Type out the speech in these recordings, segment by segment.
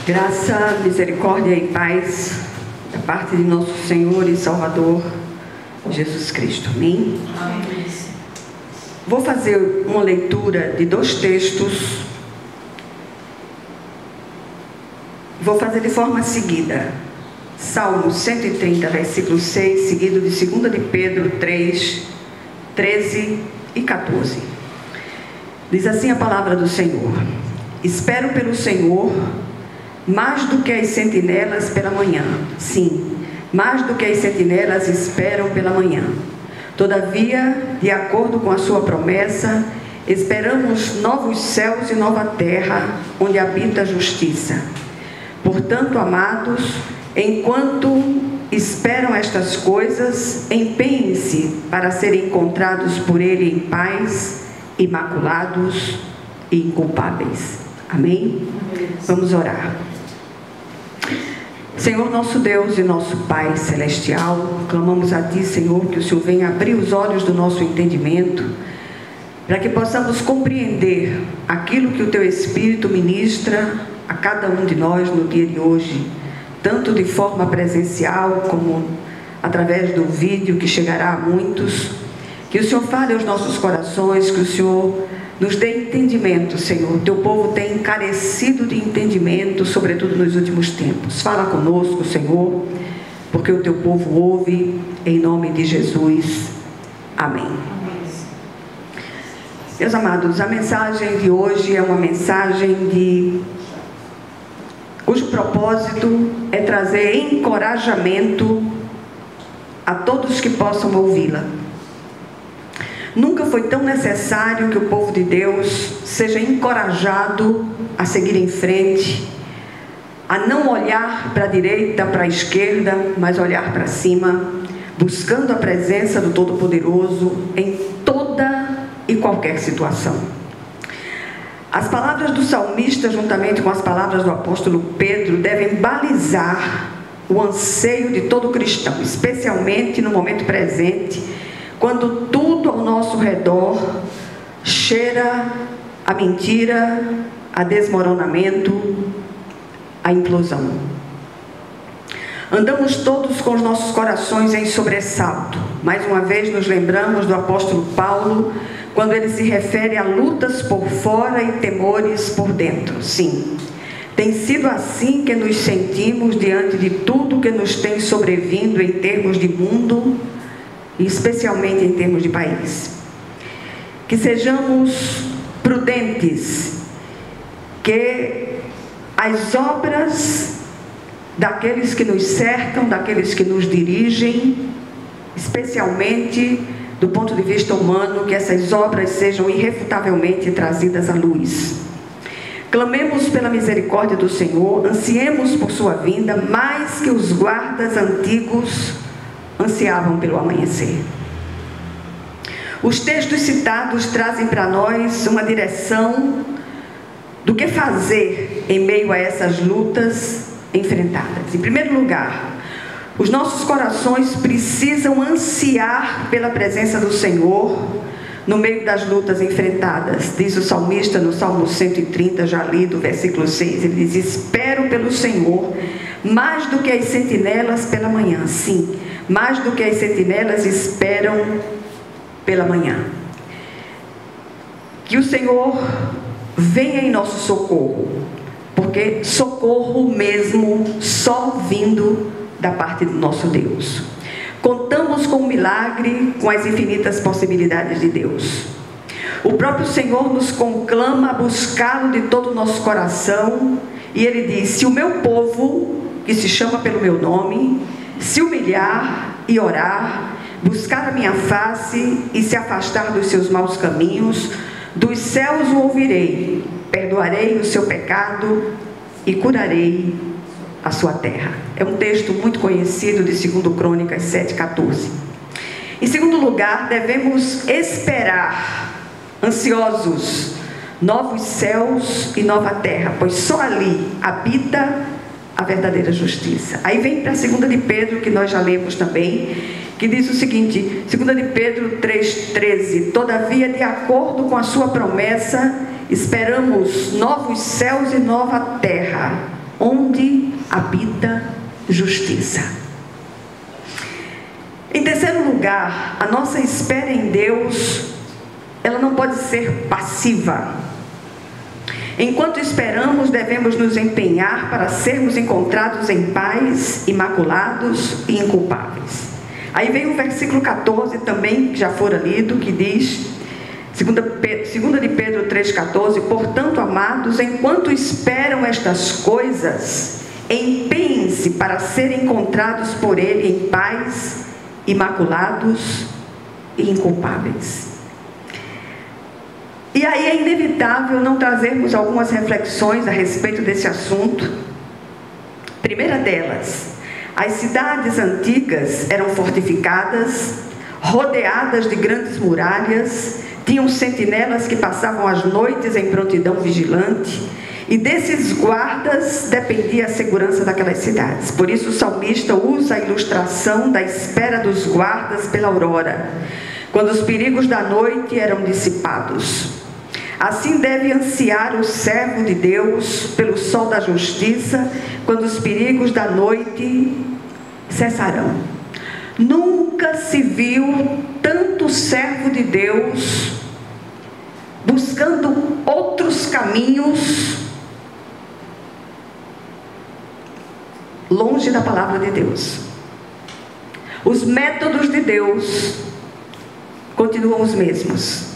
Graça, misericórdia e paz da parte de nosso Senhor e Salvador Jesus Cristo. Amém? Amém. Vou fazer uma leitura de 2 textos. Vou fazer de forma seguida. Salmo 130, versículo 6, seguido de 2 de Pedro 3, 13 e 14. Diz assim a palavra do Senhor: Espero pelo Senhor mais do que as sentinelas pela manhã. Sim, mais do que as sentinelas esperam pela manhã. Todavia, de acordo com a sua promessa, esperamos novos céus e nova terra, onde habita a justiça. Portanto, amados, enquanto esperam estas coisas, empenhem-se para serem encontrados por Ele em paz, imaculados e inculpáveis. Amém? Vamos orar. Senhor nosso Deus e nosso Pai Celestial, clamamos a Ti, Senhor, que o Senhor venha abrir os olhos do nosso entendimento, para que possamos compreender aquilo que o Teu Espírito ministra a cada um de nós no dia de hoje, tanto de forma presencial como através do vídeo que chegará a muitos. Que o Senhor fale aos nossos corações, que o Senhor nos dê entendimento, Senhor. O Teu povo tem carecido de entendimento, sobretudo nos últimos tempos. Fala conosco, Senhor, porque o Teu povo ouve, em nome de Jesus. Amém. Meus amados, a mensagem de hoje é uma mensagem cujo propósito é trazer encorajamento a todos que possam ouvi-la. Nunca foi tão necessário que o povo de Deus seja encorajado a seguir em frente, a não olhar para a direita, para a esquerda, mas olhar para cima, buscando a presença do Todo-Poderoso em toda e qualquer situação. As palavras do salmista, juntamente com as palavras do apóstolo Pedro, devem balizar o anseio de todo cristão, especialmente no momento presente, quando tudo ao nosso redor cheira a mentira, a desmoronamento, a implosão. Andamos todos com os nossos corações em sobressalto. Mais uma vez nos lembramos do apóstolo Paulo, quando ele se refere a lutas por fora e temores por dentro. Sim, tem sido assim que nos sentimos diante de tudo que nos tem sobrevindo em termos de mundo, e especialmente em termos de país. Que sejamos prudentes, que as obras daqueles que nos cercam, daqueles que nos dirigem, especialmente do ponto de vista humano, que essas obras sejam irrefutavelmente trazidas à luz. Clamemos pela misericórdia do Senhor, ansiemos por sua vinda, mais que os guardas antigos ansiavam pelo amanhecer. Os textos citados trazem para nós uma direção do que fazer em meio a essas lutas enfrentadas. Em primeiro lugar, os nossos corações precisam ansiar pela presença do Senhor no meio das lutas enfrentadas. Diz o salmista no Salmo 130, já lido, versículo 6, ele diz: Espero pelo Senhor mais do que as sentinelas pela manhã. Sim, mais do que as sentinelas esperam pela manhã. Que o Senhor venha em nosso socorro, porque socorro mesmo só vindo da parte do nosso Deus. Contamos com o milagre, com as infinitas possibilidades de Deus. O próprio Senhor nos conclama a buscá-lo de todo o nosso coração, e Ele diz: se o meu povo, que se chama pelo meu nome, se humilhar e orar, buscar a minha face e se afastar dos seus maus caminhos, dos céus o ouvirei, perdoarei o seu pecado e curarei a sua terra. É um texto muito conhecido de 2 Crônicas 7,14. Em segundo lugar, devemos esperar, ansiosos, novos céus e nova terra, pois só ali habita a verdadeira justiça. Aí vem para a 2 de Pedro, que nós já lemos também, que diz o seguinte, 2 de Pedro 3,13: Todavia, de acordo com a sua promessa, esperamos novos céus e nova terra, onde habita justiça. Em terceiro lugar, a nossa espera em Deus, ela não pode ser passiva. Enquanto esperamos, devemos nos empenhar para sermos encontrados em paz, imaculados e inculpáveis. Aí vem o versículo 14 também, que já fora lido, que diz, 2 de Pedro 3,14: portanto, amados, enquanto esperam estas coisas, empenhem-se para serem encontrados por Ele em paz, imaculados e inculpáveis. E aí é inevitável não trazermos algumas reflexões a respeito desse assunto. Primeira delas, as cidades antigas eram fortificadas, rodeadas de grandes muralhas, tinham sentinelas que passavam as noites em prontidão vigilante, e desses guardas dependia a segurança daquelas cidades. Por isso o salmista usa a ilustração da espera dos guardas pela aurora, quando os perigos da noite eram dissipados. Assim deve ansiar o servo de Deus pelo sol da justiça, quando os perigos da noite cessarão. Nunca se viu tanto servo de Deus buscando outros caminhos longe da palavra de Deus. Os métodos de Deus continuam os mesmos.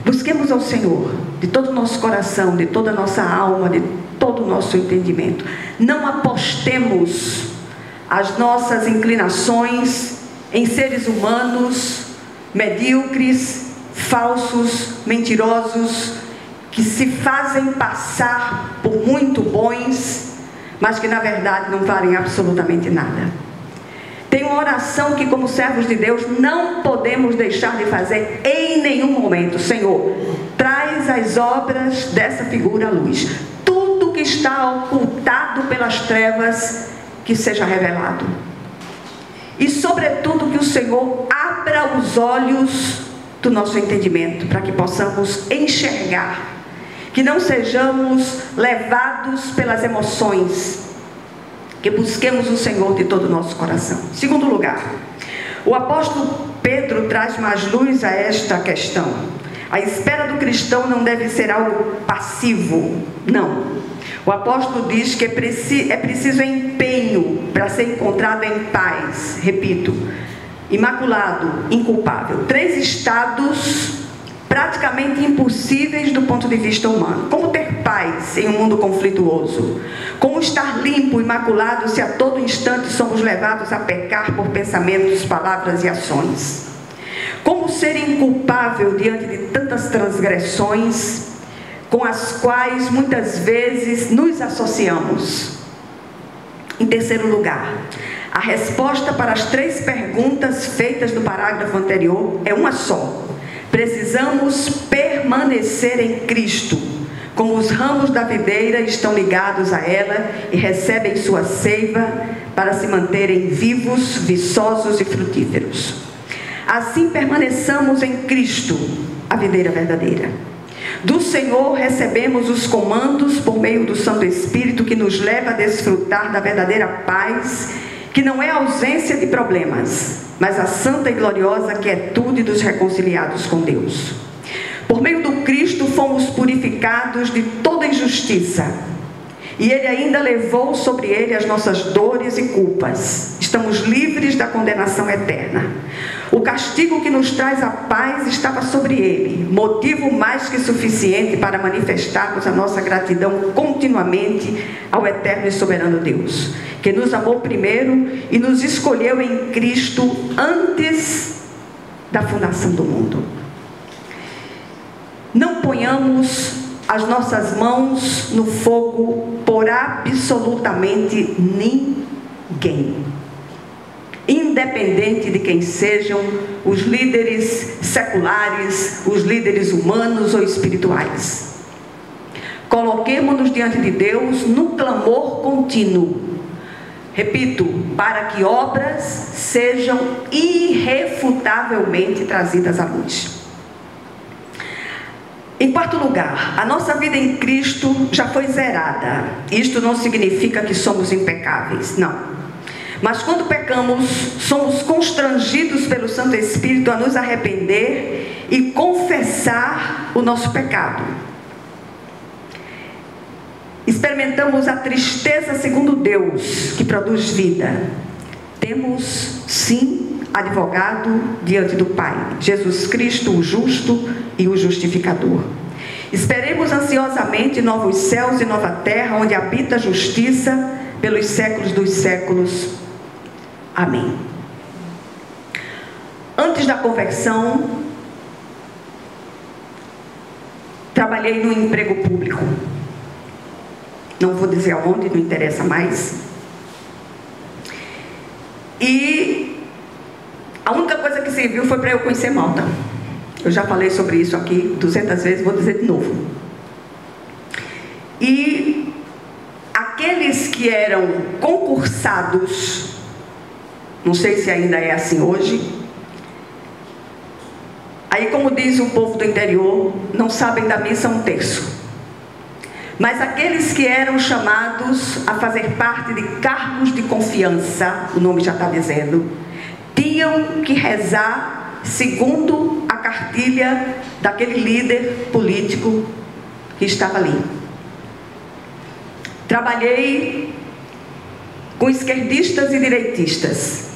Busquemos ao Senhor de todo o nosso coração, de toda a nossa alma, de todo o nosso entendimento. Não apostemos as nossas inclinações em seres humanos medíocres, falsos, mentirosos, que se fazem passar por muito bons, mas que na verdade não valem absolutamente nada. Tem uma oração que, como servos de Deus, não podemos deixar de fazer em nenhum momento. Senhor, traz as obras dessa figura à luz. Tudo que está ocultado pelas trevas, que seja revelado. E, sobretudo, que o Senhor abra os olhos do nosso entendimento, para que possamos enxergar, que não sejamos levados pelas emoções, que busquemos o Senhor de todo o nosso coração. Segundo lugar, o apóstolo Pedro traz mais luz a esta questão. A espera do cristão não deve ser algo passivo, não. O apóstolo diz que é preciso empenho para ser encontrado em paz, repito, imaculado, inculpável. 3 estados praticamente impossíveis do ponto de vista humano. Como ter paz em um mundo conflituoso? Como estar limpo, imaculado, se a todo instante somos levados a pecar por pensamentos, palavras e ações? Como ser inculpável diante de tantas transgressões com as quais muitas vezes nos associamos? Em terceiro lugar, a resposta para as 3 perguntas feitas no parágrafo anterior é uma só. Precisamos permanecer em Cristo, como os ramos da videira estão ligados a ela e recebem sua seiva para se manterem vivos, viçosos e frutíferos. Assim permaneçamos em Cristo, a videira verdadeira. Do Senhor recebemos os comandos por meio do Santo Espírito, que nos leva a desfrutar da verdadeira paz, que não é a ausência de problemas, mas a santa e gloriosa quietude dos reconciliados com Deus. Por meio do Cristo fomos purificados de toda injustiça, e Ele ainda levou sobre Ele as nossas dores e culpas. Estamos livres da condenação eterna. O castigo que nos traz a paz estava sobre Ele, motivo mais que suficiente para manifestarmos a nossa gratidão continuamente ao eterno e soberano Deus, que nos amou primeiro e nos escolheu em Cristo antes da fundação do mundo. Não ponhamos as nossas mãos no fogo por absolutamente ninguém, independente de quem sejam os líderes seculares, os líderes humanos ou espirituais. Coloquemo-nos diante de Deus no clamor contínuo, repito, para que obras sejam irrefutavelmente trazidas à luz. Em quarto lugar, a nossa vida em Cristo já foi zerada. Isto não significa que somos impecáveis, não. Mas quando pecamos, somos constrangidos pelo Santo Espírito a nos arrepender e confessar o nosso pecado. Experimentamos a tristeza segundo Deus, que produz vida. Temos, sim, advogado diante do Pai, Jesus Cristo, o justo e o justificador. Esperemos ansiosamente novos céus e nova terra, onde habita a justiça pelos séculos dos séculos. Amém. Antes da conversão, trabalhei num emprego público. Não vou dizer aonde, não interessa mais. E a única coisa que serviu foi para eu conhecer Malta. Eu já falei sobre isso aqui 200 vezes, vou dizer de novo. E aqueles que eram concursados, não sei se ainda é assim hoje, aí, como diz o povo do interior, não sabem da missa um terço. Mas aqueles que eram chamados a fazer parte de cargos de confiança, o nome já está dizendo, tinham que rezar segundo a cartilha daquele líder político que estava ali. Trabalhei com esquerdistas e direitistas.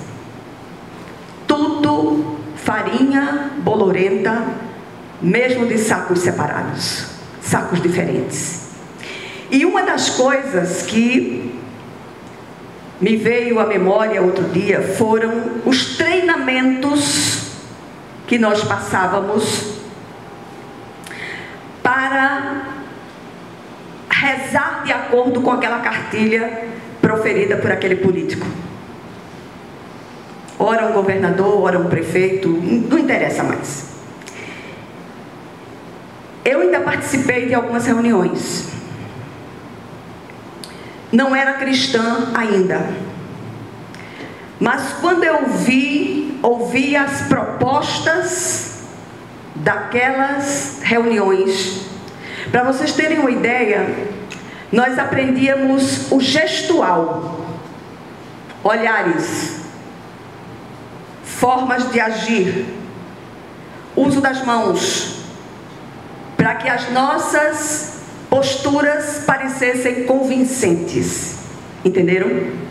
Tudo farinha bolorenta, mesmo de sacos separados, sacos diferentes. E uma das coisas que me veio à memória outro dia foram os treinamentos que nós passávamos para rezar de acordo com aquela cartilha proferida por aquele político. Ora um governador, ora um prefeito, não interessa mais. Eu ainda participei de algumas reuniões. Não era cristã ainda. Mas quando eu ouvi as propostas daquelas reuniões, para vocês terem uma ideia, nós aprendíamos o gestual, olhares, formas de agir, uso das mãos, para que as nossas posturas parecessem convincentes. Entenderam?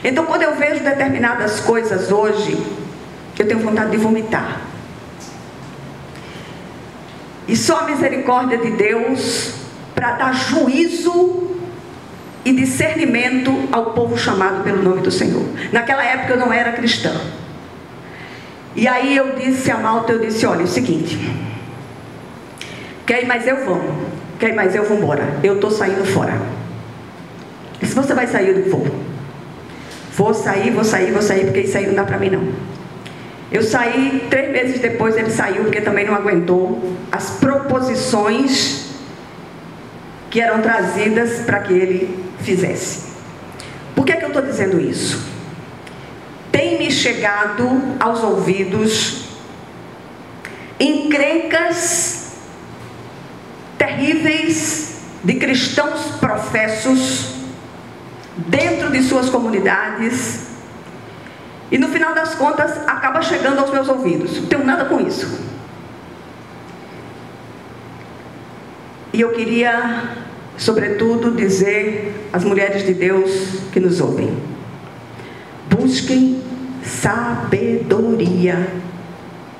Então, quando eu vejo determinadas coisas hoje, eu tenho vontade de vomitar. E só a misericórdia de Deus para dar juízo e discernimento ao povo chamado pelo nome do Senhor. Naquela época eu não era cristã. E aí eu disse a Malta, eu disse, olha, é o seguinte, quer ir mais eu vou, quer ir mais eu vou embora, eu estou saindo fora. E se você vai sair, eu vou. Vou sair, porque isso aí não dá para mim não. Eu saí, 3 meses depois ele saiu, porque também não aguentou as proposições que eram trazidas para que ele fizesse. Por que é que eu estou dizendo isso? Tem me chegado aos ouvidos encrencas terríveis de cristãos professos dentro de suas comunidades, e no final das contas acaba chegando aos meus ouvidos. Não tenho nada com isso. E eu queria, sobretudo, dizer às mulheres de Deus que nos ouvem: busquem sabedoria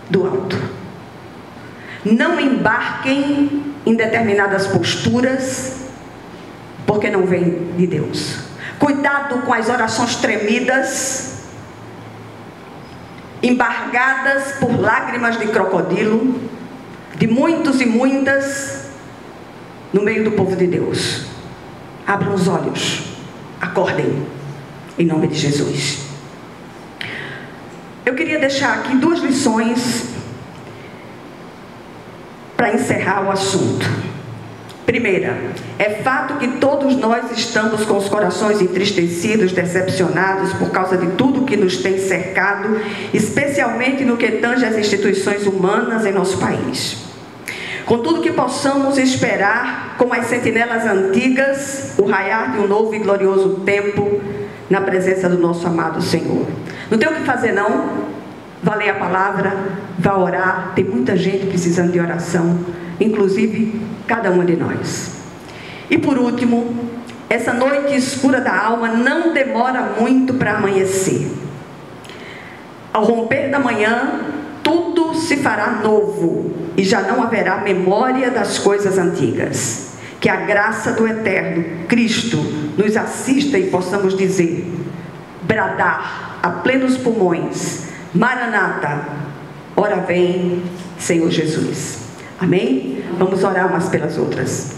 do alto. Não embarquem em determinadas posturas, porque não vem de Deus. Cuidado com as orações tremidas, embargadas por lágrimas de crocodilo, de muitos e muitas, no meio do povo de Deus. Abram os olhos, acordem, em nome de Jesus. Eu queria deixar aqui 2 lições para encerrar o assunto. Primeira, é fato que todos nós estamos com os corações entristecidos, decepcionados por causa de tudo que nos tem cercado, especialmente no que tange às instituições humanas em nosso país. Contudo, que possamos esperar, como as sentinelas antigas, o raiar de um novo e glorioso tempo na presença do nosso amado Senhor. Não tem o que fazer não, vá ler a palavra, vá orar, tem muita gente precisando de oração, inclusive cada um de nós. E por último, essa noite escura da alma não demora muito para amanhecer. Ao romper da manhã, tudo se fará novo e já não haverá memória das coisas antigas. Que a graça do eterno Cristo nos assista e possamos dizer, bradar a plenos pulmões, Maranata, ora vem, Senhor Jesus. Amém? Vamos orar umas pelas outras.